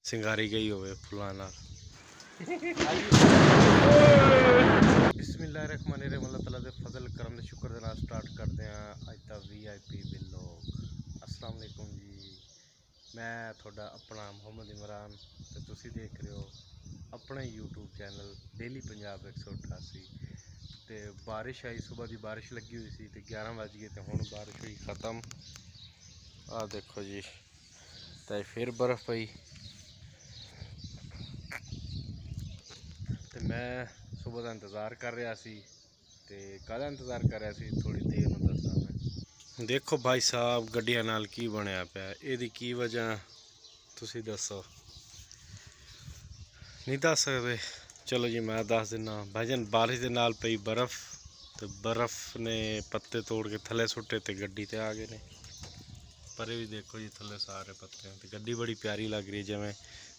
सिंगारी गई होवे फुलां नाल। बिस्मिल्लाहिर्रहमानिर्रहीम। अल्लाह ताला दे फजल करम दे शुक्र दे नाल स्टार्ट करदे हां अज दा VIP व्लॉग। अस्सलाम वालेकुम जी, मैं थोड़ा अपना मोहम्मद इमरान ते तुसी देख रहे हो अपने YouTube चैनल डेली पंजाब 188। ते बारिश आई, सुबह की बारिश लगी हुई सी ते 11 बज गए ते हुण बारिश हुई ख़त्म। आ देखो जी, ते फिर बर्फ़ पई ते मैं सुबह का इंतज़ार कर रहा सी। ते काहदा इंतज़ार कर रहा सी, थोड़ी देर में दसदा मैं। देखो भाई साहब गड्डियां नाल की बनया पिया, इहदी की वजह तुसी दसो, नहीं दस सकदे? चलो जी मैं दस दिना। भाईजान बारिश के नाल पई बर्फ़, तो बर्फ़ ने पत्ते तोड़ के थले सुट्टे ते गड्डी ते आ गए ने। पर भी देखो जी थले सारे पत्ते, तो गड्डी बड़ी प्यारी लग रही है, जिवें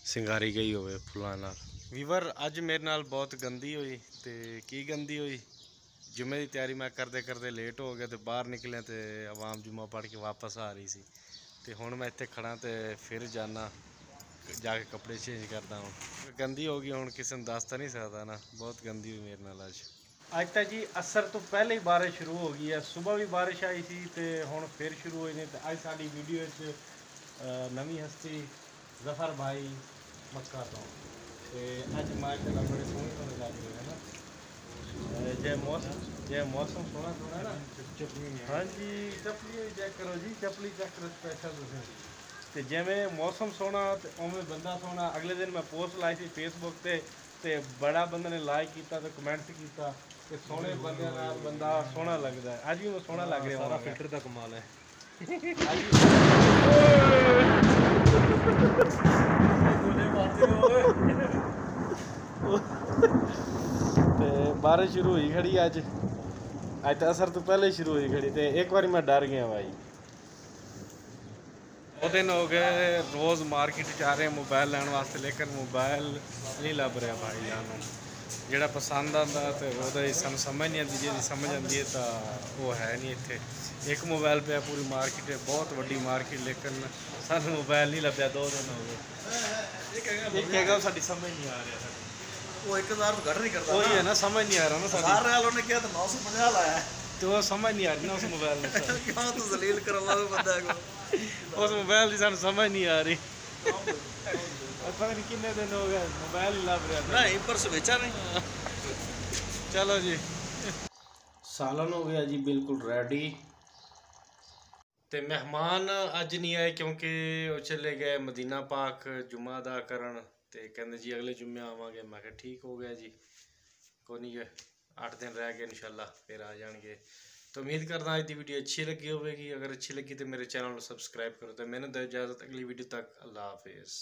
सिंगारी गई होवे फुलां नाल। वीवर अज मेरे नाल बहुत गंदी हुई। तो की गंदी हुई, जुम्मे की तैयारी मैं करते करते लेट हो गया, तो बाहर निकले तो आवाम जुम्मा पढ़ के वापस आ रही सी। तो हुण मैं इत्थे खड़ा तो फिर जाना जाके कपड़े चेंज करता हूँ। गंदी हो गई, हुण किसी ने दस तो नहीं सकता ना, बहुत गंदी हुई मेरे नाल अज तो जी। असर तो पहले ही बारिश शुरू हो गई है, सुबह भी बारिश आई सी ते हुण फिर शुरू हुई ने। तो अज साडी वीडियो नवी हस्ती जफर भाई मक्का तो अज माशाअल्लाह बड़े सोहने सोहने लग रहे हैं ना। जे मौसम सोहना सोहना ना। हाँ जी, चपली चेक करो जी, चपली चेक करो स्पेशल तुसीं। ते जिवें मौसम सोहना ते उवें बंदा सोहना। अगले दिन मैं पोस्ट लाई थी फेसबुक ते बड़ा बंदे ने लाइक किया तो कमेंट्स किया कि सोहने बंदे नाल बंदा सोहना लगदा है। अज भी मैं सोहना लग रहा, सारा फिल्टर दा कमाल है। ते बारिश शुरू हुई खड़ी अज तो असर तो पहले ही शुरू हुई खड़ी। तो एक बार मैं डर गया भाई। 2 दिन हो गए रोज़ मार्केट जा रहे हैं मोबाइल लैन वास्ते, लेकिन मोबाइल नहीं लभ रहा भाई जान। जोड़ा पसंद आता तो वो सानू समझ नहीं आती, जी समझ आती है तो वो है नहीं इतने। एक मोबाइल पे पूरी मार्केट है, बहुत वड्डी मार्केट, लेकिन सानू मोबाइल नहीं लभ्या। 2 दिन हो गए। एक है साडी समझ नहीं आ रहा, वो 1000 घट नहीं करता वही है ना, समझ नहीं आ रहा ना साडी। 1000 रियाल उन्होंने किया तो 950 लाया तो वो समझ नहीं आ रही ना उस मोबाइल में। क्यों तू जलील करवा बंदा को, उस मोबाइल की सानू समझ नहीं आ रही। पता नहीं कितने दिन हो गए मोबाइल ही लभ रहा था। नहीं पर बेचा नहीं। चलो जी, सालन हो गया जी बिल्कुल रेडी। ते मेहमान अज नहीं आए क्योंकि वो चले गए मदीना पाक जुम्मा अदा करन। ते कहंदे जी अगले जुम्मे आवांगे। मैं कहा ठीक हो गया जी, कोई नहीं, 8 दिन रह गए इंशाल्लाह फिर आ जाएंगे। तो उम्मीद करदा अज की वीडियो अच्छी लगी होगी। अगर अच्छी लगी तो मेरे चैनल को सब्सक्राइब करो। तो मैंने दो इजाज़त, अगली वीडियो तक अल्लाह हाफिज़।